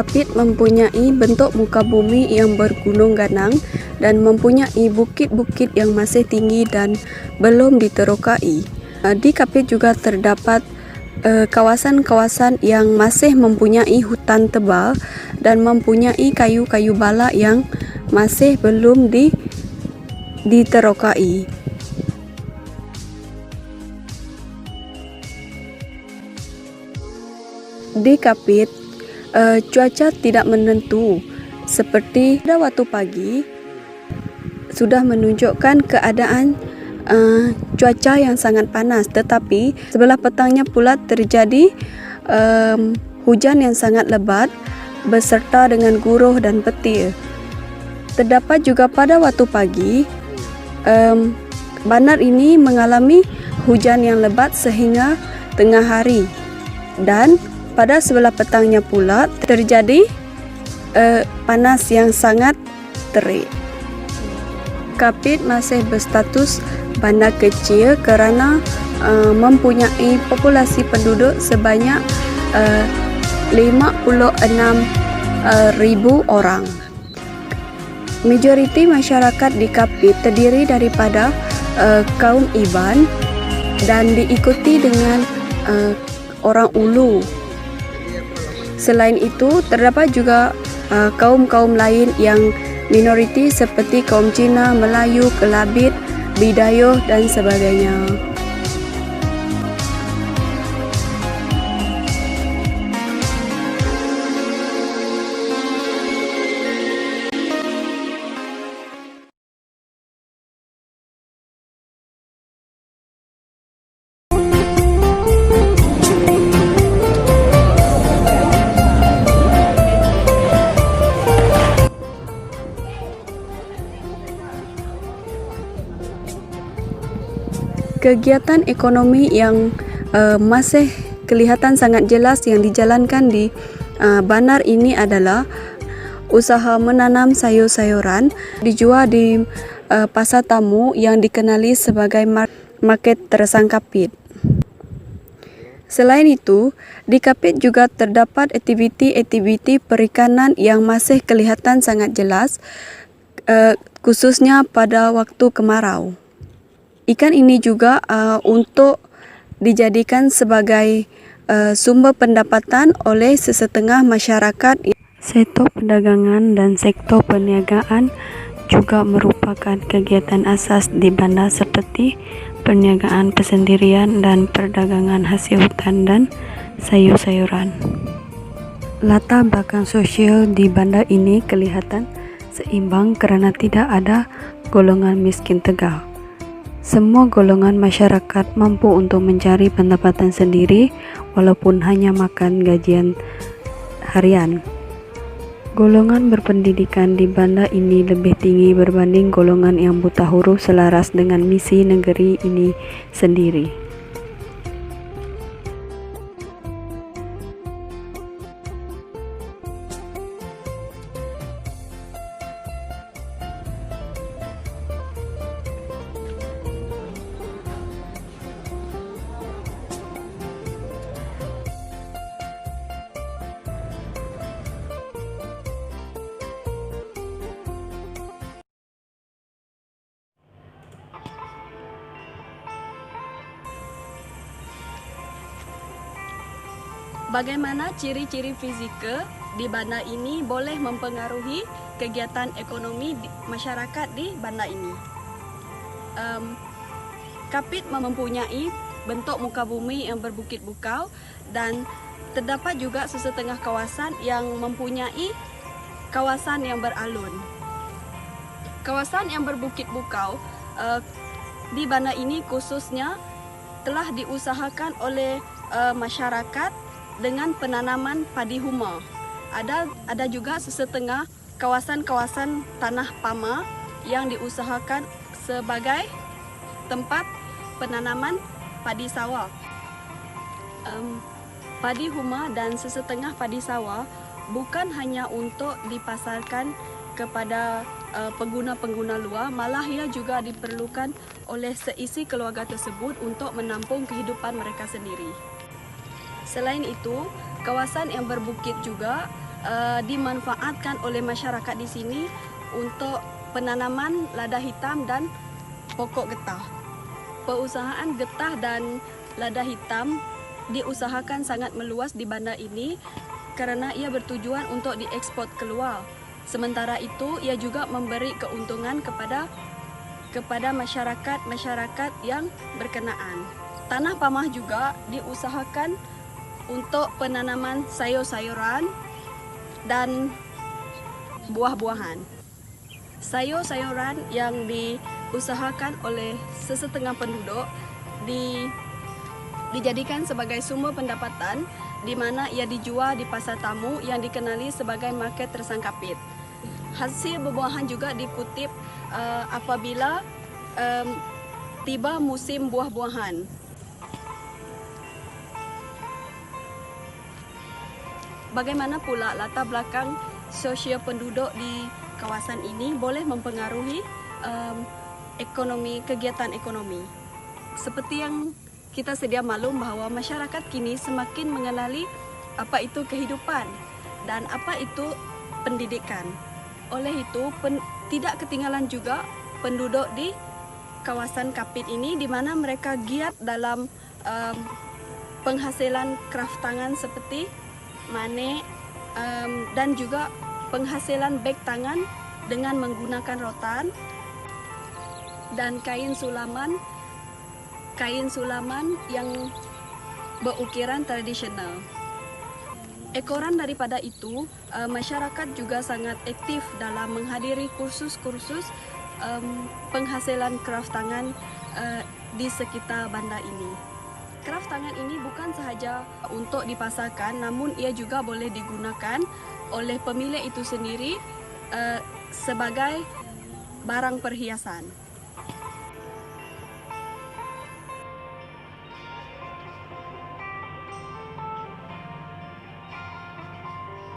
Kapit mempunyai bentuk muka bumi yang bergunung ganang dan mempunyai bukit-bukit yang masih tinggi dan belum diterokai. Di Kapit juga terdapat kawasan-kawasan yang masih mempunyai hutan tebal dan mempunyai kayu-kayu bala yang masih belum diterokai. Di Kapit, cuaca tidak menentu. Seperti pada waktu pagi sudah menunjukkan keadaan cuaca yang sangat panas, tetapi sebelah petangnya pula terjadi hujan yang sangat lebat beserta dengan guruh dan petir. Terdapat juga pada waktu pagi bandar ini mengalami hujan yang lebat sehingga tengah hari, dan pada sebelah petangnya pula terjadi panas yang sangat terik. Kapit masih berstatus bandar kecil kerana mempunyai populasi penduduk sebanyak 56,000 orang. Majoriti masyarakat di Kapit terdiri daripada kaum Iban dan diikuti dengan orang Ulu. Selain itu, terdapat juga kaum-kaum lain yang minoriti seperti kaum Cina, Melayu, Kelabit, Bidayuh dan sebagainya. Kegiatan ekonomi yang masih kelihatan sangat jelas yang dijalankan di bandar ini adalah usaha menanam sayur-sayuran dijual di pasar tamu yang dikenali sebagai market Tersang Kapit. Selain itu, di Kapit juga terdapat aktiviti-aktiviti perikanan yang masih kelihatan sangat jelas, khususnya pada waktu kemarau. Ikan ini juga untuk dijadikan sebagai sumber pendapatan oleh sesetengah masyarakat. Sektor perdagangan dan sektor perniagaan juga merupakan kegiatan asas di bandar seperti perniagaan persendirian dan perdagangan hasil hutan dan sayur-sayuran. Latar belakang sosial di bandar ini kelihatan seimbang kerana tidak ada golongan miskin tegal. Semua golongan masyarakat mampu untuk mencari pendapatan sendiri walaupun hanya makan gajian harian. Golongan berpendidikan di bandar ini lebih tinggi berbanding golongan yang buta huruf selaras dengan misi negeri ini sendiri. Bagaimana ciri-ciri fizikal di bandar ini boleh mempengaruhi kegiatan ekonomi masyarakat di bandar ini? Kapit mempunyai bentuk muka bumi yang berbukit-bukau dan terdapat juga sesetengah kawasan yang mempunyai kawasan yang beralun. Kawasan yang berbukit-bukau di bandar ini khususnya telah diusahakan oleh masyarakat dengan penanaman padi huma. Ada juga sesetengah kawasan-kawasan tanah pama yang diusahakan sebagai tempat penanaman padi sawah. Padi huma dan sesetengah padi sawah bukan hanya untuk dipasarkan kepada pengguna-pengguna luar, malah ia juga diperlukan oleh seisi keluarga tersebut untuk menampung kehidupan mereka sendiri. Selain itu, kawasan yang berbukit juga dimanfaatkan oleh masyarakat di sini untuk penanaman lada hitam dan pokok getah. Perusahaan getah dan lada hitam diusahakan sangat meluas di bandar ini karena ia bertujuan untuk diekspor keluar. Sementara itu, ia juga memberi keuntungan kepada masyarakat yang berkenaan. Tanah pamah juga diusahakan untuk penanaman sayur-sayuran dan buah-buahan. Sayur-sayuran yang diusahakan oleh sesetengah penduduk dijadikan sebagai sumber pendapatan, di mana ia dijual di pasar tamu yang dikenali sebagai market tersangkapit. Hasil buah-buahan juga dikutip apabila tiba musim buah-buahan. Bagaimana pula latar belakang sosial penduduk di kawasan ini boleh mempengaruhi kegiatan ekonomi. Seperti yang kita sedia maklum bahwa masyarakat kini semakin mengenali apa itu kehidupan dan apa itu pendidikan. Oleh itu, tidak ketinggalan juga penduduk di kawasan Kapit ini, di mana mereka giat dalam penghasilan kraft tangan seperti manik dan juga penghasilan beg tangan dengan menggunakan rotan dan kain sulaman yang berukiran tradisional. Ekoran daripada itu, masyarakat juga sangat aktif dalam menghadiri kursus-kursus penghasilan kraft tangan di sekitar bandar ini. Kraft tangan ini bukan sahaja untuk dipasarkan, namun ia juga boleh digunakan oleh pemilik itu sendiri sebagai barang perhiasan.